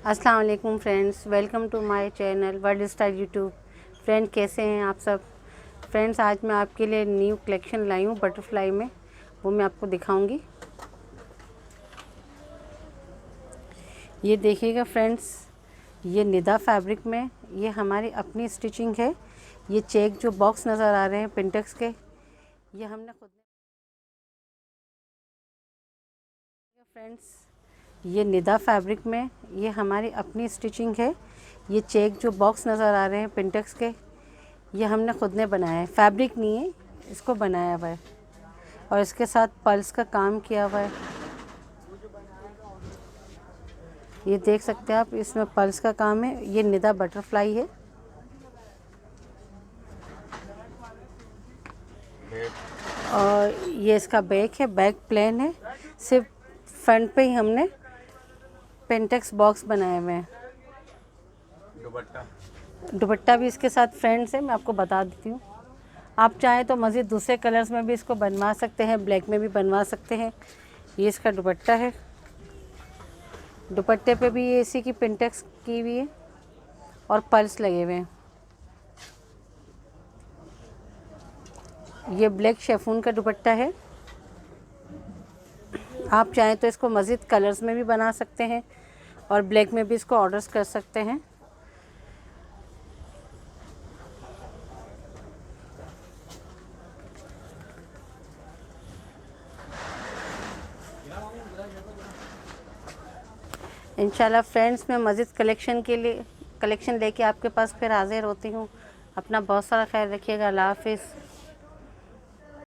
अस्सलाम वालेकुम friends, welcome to my channel world style YouTube. Friend कैसे हैं आप सब। फ्रेंड्स आज मैं आपके लिए न्यू कलेक्शन लाई हूँ बटरफ्लाई में, वो मैं आपको दिखाऊंगी। ये देखिएगा फ्रेंड्स, ये निदा फैब्रिक में ये हमारी अपनी स्टिचिंग है। ये चेक जो बॉक्स नज़र आ रहे हैं पिंटेक्स के, ये हमने खुद फ्रेंड्स ये निदा फैब्रिक में ये हमारी अपनी स्टिचिंग है। ये चेक जो बॉक्स नज़र आ रहे हैं पिंटेक्स के, ये हमने खुद ने बनाया है, फैब्रिक नहीं है, इसको बनाया हुआ है और इसके साथ पल्स का काम किया हुआ है। ये देख सकते हैं आप, इसमें पल्स का काम है। ये निदा बटरफ्लाई है और ये इसका बैक है, बैक प्लेन है, सिर्फ फ्रंट पे ही हमने पेंटेक्स बॉक्स बनाए हुए हैं। दुपट्टा भी इसके साथ फ्रेंड्स है, मैं आपको बता देती हूँ। आप चाहें तो मज़ीद दूसरे कलर्स में भी इसको बनवा सकते हैं, ब्लैक में भी बनवा सकते हैं। ये इसका दुपट्टा है, दुपट्टे पे भी ये इसी की पेंटेक्स की हुई है और पल्स लगे हुए हैं। ये ब्लैक शेफून का दुपट्टा है। आप चाहें तो इसको मज़ीद कलर्स में भी बना सकते हैं और ब्लैक में भी इसको ऑर्डर्स कर सकते हैं। इंशाल्लाह फ्रेंड्स मैं मज़ीद कलेक्शन लेके आपके पास फिर हाज़िर होती हूँ। अपना बहुत सारा ख्याल रखिएगा। अल्लाह हाफ़िज़।